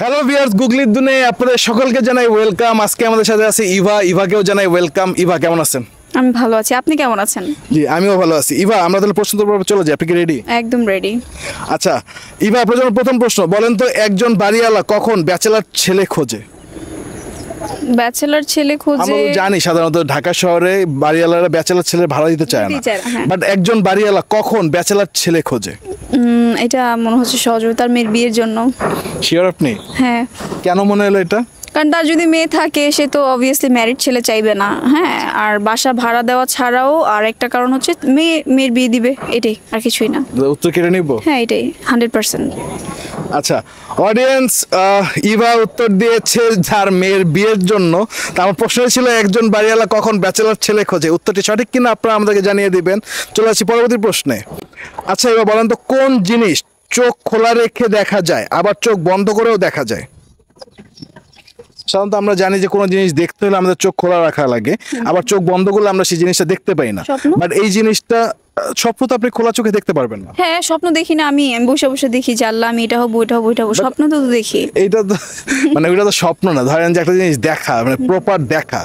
Hello viewers, গুগলির দুনিয়ায় আপনাদের সকলকে জানাই ওয়েলকাম। আজকে আমাদের সাথে আছে ইভাকেও জানাই ওয়েলকাম। ইভা, কেমন আছেন? আমি ভালো আছি, আপনি কেমন আছেন? জি, আমিও ভালো আছি। ইভা, আমরা তাহলে প্রশ্ন পর্বে চলে যাই, আপনি কি রেডি? একদম রেডি। আচ্ছা ইভা, আপনার জন্য প্রথম প্রশ্ন, বলেন তো একজন বাড়িওয়ালা কখন ব্যাচেলার ছেলে খোঁজে? ব্যাচেলর ছেলে আমরা খোঁজে। তো জানি সাধারণত ঢাকা শহরে বাড়িওয়ালারা ব্যাচেলার ছেলে ভাড়া দিতে চায় না, দিতে চায় না, হ্যাঁ। বাট একজন বাড়িওয়ালা কখন ব্যাচেলার ছেলে খোঁজে? এটা মনে হচ্ছে সহযোগিতার মেয়ের বিয়ের জন্য। শিওর আপনি? হ্যাঁ, কেন মনে হলো এটা? কারণ তার যদি মেয়ে থাকে সে তো অবভিয়াসলি ম্যারিড ছেলে চাইবে না। হ্যাঁ, আর বাসা ভাড়া দেওয়া ছাড়াও আর একটা কারণ হচ্ছে মেয়ের বিয়ে দিবে, এটাই, আর কিছুই না। উত্তর কেটে নিব? হ্যাঁ, এটাই 100%। আচ্ছা অডিয়েন্স, ইভা উত্তর দিয়েছে যার মেয়ের বিয়ের জন্য। তা আমার প্রশ্ন ছিল একজন বাড়িওয়ালা কখন ব্যাচেলার ছেলে খোঁজে, উত্তরটি সঠিক কিনা আপনারা আমাদেরকে জানিয়ে দিবেন। চলে আসছি পরবর্তী প্রশ্নে। আচ্ছা এবার বলেন তো কোন জিনিস চোখ খোলা রেখে দেখা যায় আবার চোখ বন্ধ করেও দেখা যায়? সাধারণত আমরা জানি যে কোনো জিনিস দেখতে হলে আমাদের চোখ খোলা রাখা লাগে, আবার চোখ বন্ধ করলে আমরা সেই জিনিসটা দেখতে পাই না। স্বপ্ন? বাট এই জিনিসটা স্বপ্ন তো আপনি খোলা চোখে দেখতে পারবেন না। হ্যাঁ, স্বপ্ন দেখি না আমি বসে বসে দেখি যে আল্লাহ আমি এটা হবো এটা হবো এটা হবো, স্বপ্ন তো দেখি। এইটা তো মানে ওইটা তো স্বপ্ন না, ধরেন যে একটা জিনিস দেখা মানে প্রপার দেখা,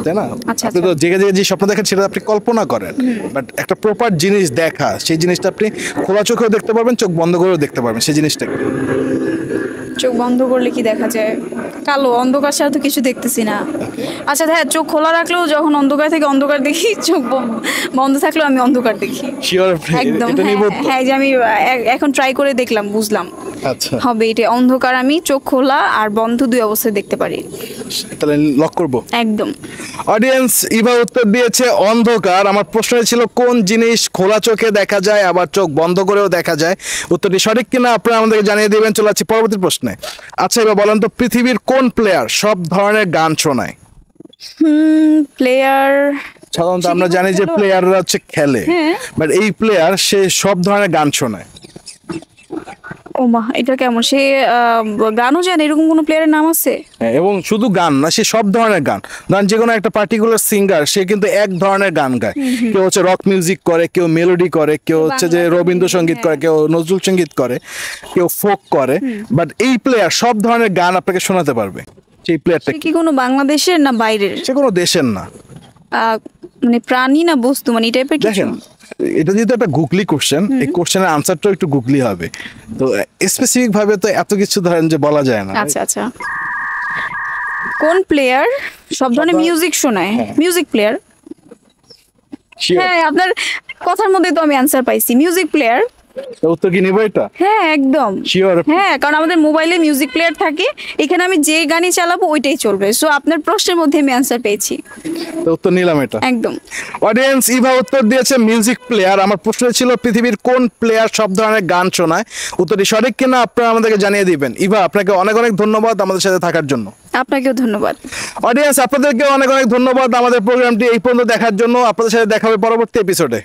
তাই না? আচ্ছা, আপনি তো জেগে জেগে যে স্বপ্ন দেখেন সেটা আপনি কল্পনা করেন, বাট একটা প্রপার জিনিস দেখা, সেই জিনিসটা আপনি খোলা চোখেও দেখতে পারবেন, চোখ বন্ধ করেও দেখতে পারবেন সেই জিনিসটাকে। চোখ বন্ধ করলে কি দেখা যায়? কালো অন্ধকার ছাড়া তো কিছু দেখতেছি না। আচ্ছা হ্যাঁ, চোখ খোলা রাখলেও যখন অন্ধকার থেকে অন্ধকার দেখি, চোখ বন্ধ থাকলেও আমি অন্ধকার দেখি। শিওর? একদম, এটা হ্যাঁ নিব তো? হ্যাঁ, যে আমি এখন ট্রাই করে দেখলাম, বুঝলাম আচ্ছা হবে এটা। অন্ধকার আমি চোখ খোলা আর বন্ধ দুই অবস্থায় দেখতে পারি। তাহলে লক করব। একদম। অডিয়েন্স, ইভা উত্তর দিয়েছে অন্ধকার। আমার প্রশ্ন ছিল কোন জিনিস খোলা চোখে দেখা যায় আবার চোখ বন্ধ করেও দেখা যায়, উত্তরটি সঠিক কিনা আপনারা আমাদেরকে জানিয়ে দিবেন। চলে যাচ্ছি পরবর্তী প্রশ্নে। আচ্ছা এবার বলেন তো পৃথিবীর কোন প্লেয়ার সব ধরনের গান শোনায়? প্লেয়ার। সাধারণত আমরা জানি যে প্লেয়াররা হচ্ছে খেলে, হ্যাঁ। বাট এই প্লেয়ার সে সব ধরনের গান শোনায়। ও মা, এটা কেমন? সে গানও জানে, এরকম কোনো প্লেয়ারের নাম আছে? হ্যাঁ, এবং শুধু গান না, সে সব ধরনের গান। ধরেন যে কোনো একটা পার্টিকুলার সিঙ্গার, সে কিন্তু এক ধরনের গান গায়। কেউ হচ্ছে রক মিউজিক করে, কেউ মেলোডি করে, কেউ হচ্ছে যে রবীন্দ্রসঙ্গীত করে, কেউ নজরুল সঙ্গীত করে, কেউ ফোক করে, বাট এই প্লেয়ার সব ধরনের গান আপনাকে শোনাতে পারবে। সেই প্লেয়ারটা সে কি কোনো বাংলাদেশের না বাইরের? সে কোনো দেশের না। মানে প্রাণী না বস্তু, মানে এই টাইপের কিছু? দেখেন, এটা যেহেতু একটা গুগলি কোশ্চেন, এই কোশ্চেনের আনসারটাও একটু গুগলি হবে, তো স্পেসিফিক ভাবে তো এত কিছু ধরেন যে বলা যায় না। আচ্ছা আচ্ছা, কোন প্লেয়ার সব ধরনের মিউজিক শোনায়? Music player. Sure? হ্যাঁ, আপনার কথার মধ্যে তো আমি অ্যান্সার পাইছি, মিউজিক প্লেয়ার। উত্তর কি নিব এটা? হ্যাঁ একদম। শিওর? হ্যাঁ, কারণ আমাদের মোবাইলে মিউজিক প্লেয়ার থাকে, এখানে আমি যে গানই চালাবো ওইটাই চলবে। সো আপনার প্রশ্নের মধ্যে আমি অ্যান্সার পেয়েছি। তো উত্তর নিলাম এটা। একদম। অডিয়েন্স, ইভা উত্তর দিয়েছে মিউজিক প্লেয়ার। আমার প্রশ্ন ছিল পৃথিবীর কোন প্লেয়ার সব ধরনের গান শোনায়, উত্তরটি সঠিক কিনা আপনারা আমাদেরকে জানিয়ে দিবেন। ইভা, আপনাকে অনেক অনেক ধন্যবাদ আমাদের সাথে থাকার জন্য। আপনাকেও ধন্যবাদ। অডিয়েন্স, আপনাদেরকে অনেক অনেক ধন্যবাদ আমাদের প্রোগ্রামটি এই পর্যন্ত দেখার জন্য। আপনাদের সাথে দেখা হবে পরবর্তী এপিসোডে।